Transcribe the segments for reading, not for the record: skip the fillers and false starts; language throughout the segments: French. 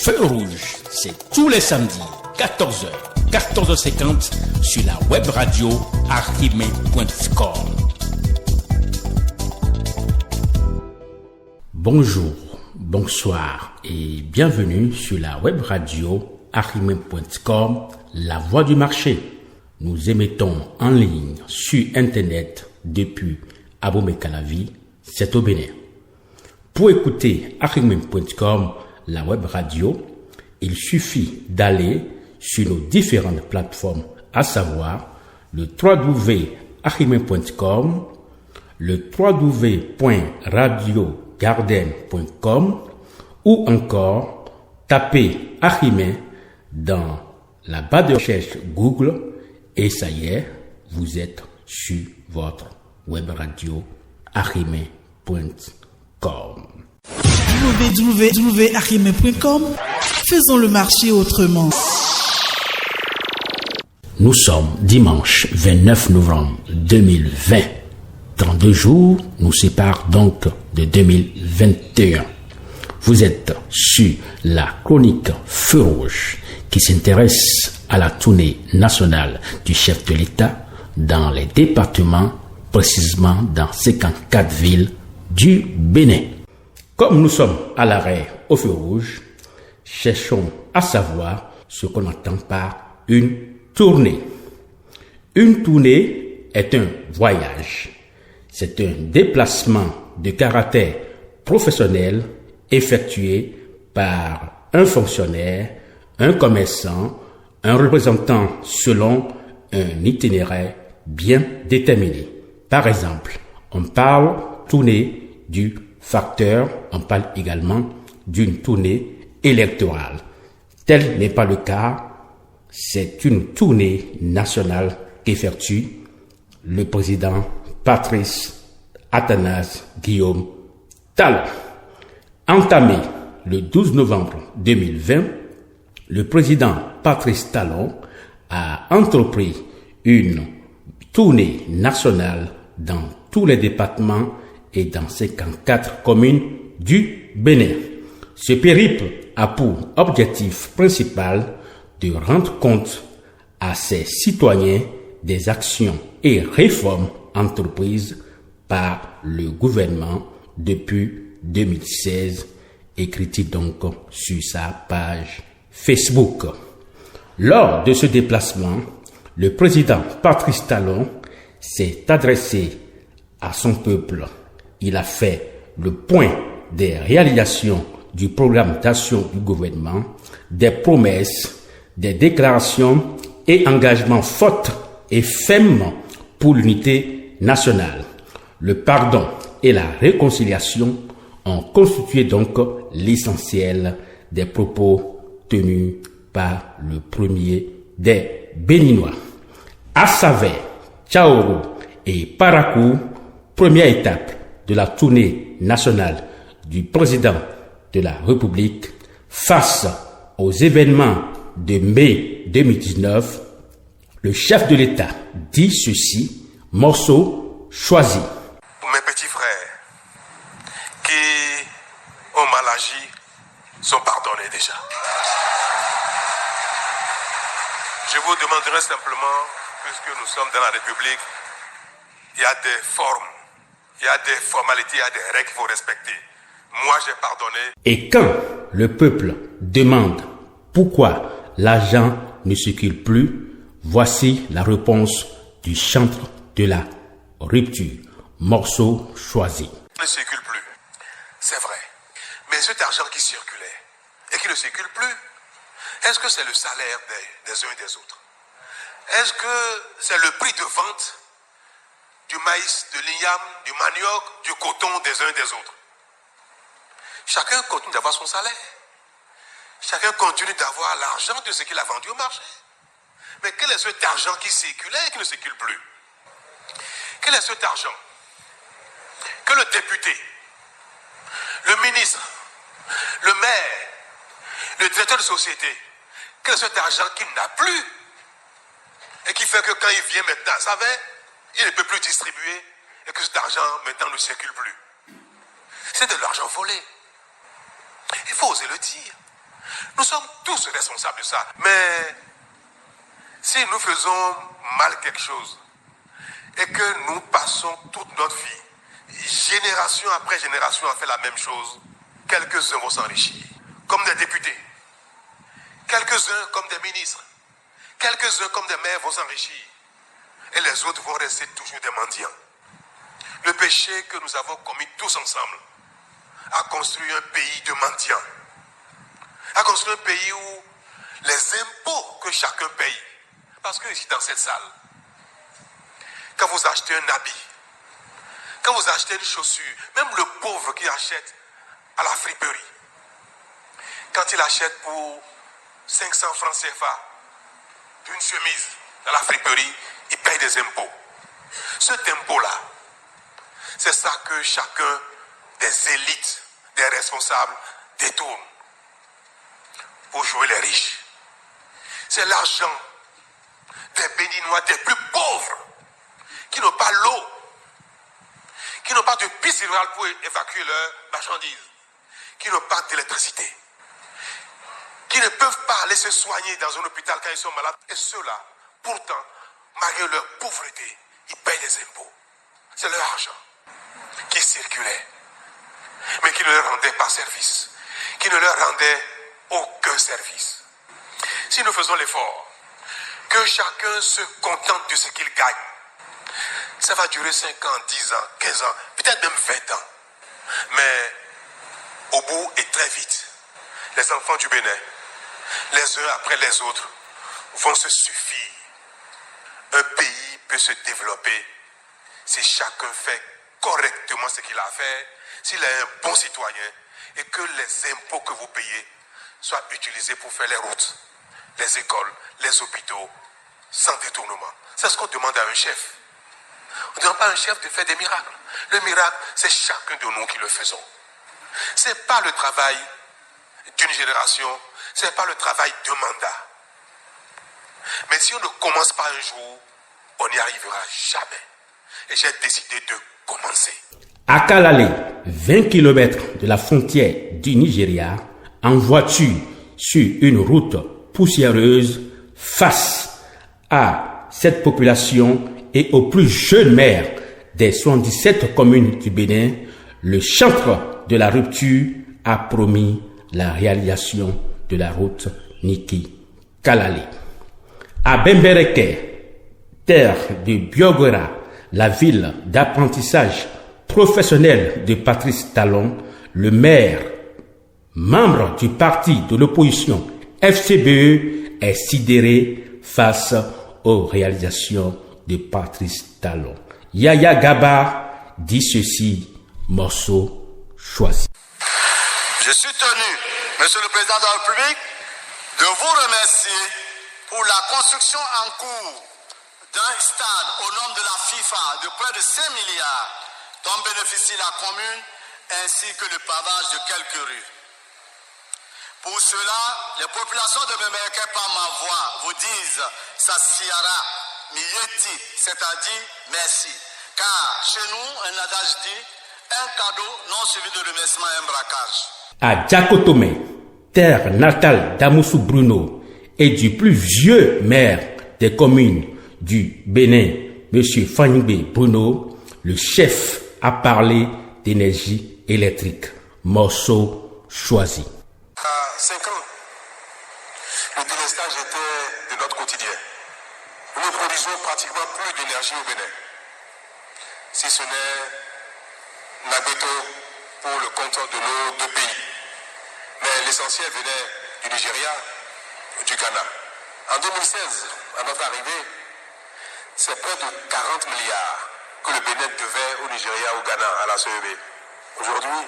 Feu rouge, c'est tous les samedis, 14h, 14h50 sur la web radio archimé.com. Bonjour, bonsoir et bienvenue sur la web radio archimé.com, la voix du marché. Nous émettons en ligne sur Internet depuis Abomey-Calavi, c'est au Bénin. Pour écouter archimé.com, la web radio, il suffit d'aller sur nos différentes plateformes, à savoir le www.archimé.com, le www.radiogarden.com ou encore taper Archimé dans la barre de recherche Google et ça y est, vous êtes sur votre web radio archimé.com. www.archimé.com. Faisons le marché autrement. Nous sommes dimanche 29 novembre 2020. 32 jours nous séparent donc de 2021. Vous êtes sur la chronique Feu rouge qui s'intéresse à la tournée nationale du chef de l'État dans les départements, précisément dans 54 villes du Bénin. Comme nous sommes à l'arrêt au feu rouge, cherchons à savoir ce qu'on entend par une tournée. Une tournée est un voyage. C'est un déplacement de caractère professionnel effectué par un fonctionnaire, un commerçant, un représentant selon un itinéraire bien déterminé. Par exemple, on parle tournée du facteur, on parle également d'une tournée électorale. Tel n'est pas le cas, c'est une tournée nationale qu'effectue le président Patrice Athanase Guillaume Talon. Entamé le 12 novembre 2020, le président Patrice Talon a entrepris une tournée nationale dans tous les départements et dans 54 communes du Bénin. Ce périple a pour objectif principal de rendre compte à ses citoyens des actions et réformes entreprises par le gouvernement depuis 2016, écrit-il donc sur sa page Facebook. Lors de ce déplacement, le président Patrice Talon s'est adressé à son peuple. Il a fait le point des réalisations du programme d'action du gouvernement, des promesses, des déclarations et engagements forts et fermes pour l'unité nationale. Le pardon et la réconciliation ont constitué donc l'essentiel des propos tenus par le premier des Béninois. Assavé, Tchaourou et Parakou, première étape de la tournée nationale du président de la République face aux événements de mai 2019, le chef de l'État dit ceci, morceau choisi. Pour mes petits frères qui ont mal agi sont pardonnés déjà. Je vous demanderai simplement, puisque nous sommes dans la République, il y a des formes, il y a des formalités, il y a des règles qu'il faut respecter. Moi, j'ai pardonné. Et quand le peuple demande pourquoi l'argent ne circule plus, voici la réponse du chantre de la rupture. Morceau choisi. Il ne circule plus, c'est vrai. Mais cet argent qui circulait et qui ne circule plus, est-ce que c'est le salaire des uns et des autres? Est-ce que c'est le prix de vente du maïs, de l'igname, du manioc, du coton des uns et des autres? Chacun continue d'avoir son salaire. Chacun continue d'avoir l'argent de ce qu'il a vendu au marché. Mais quel est cet argent qui circulait et qui ne circule plus? Quel est cet argent que le député, le ministre, le maire, le directeur de société, quel est cet argent qu'il n'a plus et qui fait que quand il vient maintenant à Savet, il ne peut plus distribuer et que cet argent maintenant ne circule plus? C'est de l'argent volé. Il faut oser le dire. Nous sommes tous responsables de ça. Mais si nous faisons mal quelque chose et que nous passons toute notre vie, génération après génération, à faire la même chose, quelques-uns vont s'enrichir, comme des députés, quelques-uns comme des ministres, quelques-uns comme des maires vont s'enrichir, et les autres vont rester toujours des mendiants. Le péché que nous avons commis tous ensemble a construit un pays de mendiants, a construit un pays où les impôts que chacun paye, parce que ici dans cette salle, quand vous achetez un habit, quand vous achetez une chaussure, même le pauvre qui achète à la friperie, quand il achète pour 500 francs CFA d'une chemise à la friperie, il paye des impôts. Cet impôt-là, c'est ça que chacun des élites, des responsables détourne pour jouer les riches. C'est l'argent des Béninois, des plus pauvres, qui n'ont pas l'eau, qui n'ont pas de piste hydraulique pour évacuer leurs marchandises, qui n'ont pas d'électricité, qui ne peuvent pas aller se soigner dans un hôpital quand ils sont malades. Et ceux-là, pourtant, malgré leur pauvreté, ils payent des impôts. C'est leur argent qui circulait, mais qui ne leur rendait pas service, qui ne leur rendait aucun service. Si nous faisons l'effort, que chacun se contente de ce qu'il gagne, ça va durer 5 ans, 10 ans, 15 ans, peut-être même 20 ans. Mais au bout et très vite, les enfants du Bénin, les uns après les autres, vont se suffire. Un pays peut se développer si chacun fait correctement ce qu'il a à faire, s'il est un bon citoyen et que les impôts que vous payez soient utilisés pour faire les routes, les écoles, les hôpitaux, sans détournement. C'est ce qu'on demande à un chef. On ne demande pas à un chef de faire des miracles. Le miracle, c'est chacun de nous qui le faisons. Ce n'est pas le travail d'une génération, ce n'est pas le travail d'un mandat. Mais si on ne commence pas un jour, on n'y arrivera jamais. Et j'ai décidé de commencer. À Kalale, 20 km de la frontière du Nigeria, en voiture sur une route poussiéreuse, face à cette population et au plus jeune maire des 77 communes du Bénin, le chantre de la rupture a promis la réalisation de la route Niki-Kalale. À Bembereke, terre de Biogora, la ville d'apprentissage professionnel de Patrice Talon, le maire, membre du parti de l'opposition FCBE, est sidéré face aux réalisations de Patrice Talon. Yaya Gaba dit ceci, morceau choisi. Je suis tenu, Monsieur le Président de la République, de vous remercier pour la construction en cours d'un stade au nom de la FIFA de près de 5 milliards dont bénéficie la commune ainsi que le pavage de quelques rues. Pour cela, les populations de Bembereke par ma voix vous disent Sassiara Miyeti, c'est-à-dire merci. Car chez nous, un adage dit un cadeau non suivi de remerciement est un braquage. À Djakotome, terre natale d'Amoussou Bruno et du plus vieux maire des communes du Bénin, M. Fanyingbe Bruno, le chef a parlé d'énergie électrique. Morceau choisi. À 5 ans, le délestage était de notre quotidien. Nous ne produisons pratiquement plus d'énergie au Bénin, si ce n'est Nagoto pour le compte de nos deux pays. Mais l'essentiel venait du Nigeria ou du Ghana. En 2016, à notre arrivée, c'est près de 40 milliards que le Bénin devait au Nigeria, au Ghana, à la CEB. Aujourd'hui,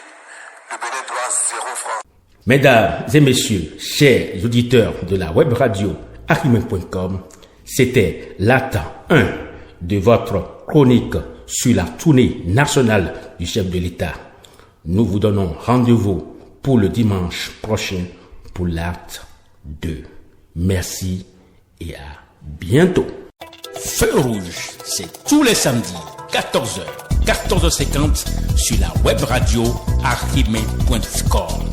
le Bénin doit 0 francs. Mesdames et messieurs, chers auditeurs de la web radio Ahimè.com, c'était l'acte 1 de votre chronique sur la tournée nationale du chef de l'État. Nous vous donnons rendez-vous pour le dimanche prochain pour l'acte 2. Merci et à bientôt. Feu rouge, c'est tous les samedis, 14h, 14h50 sur la web radio Ahimè.com.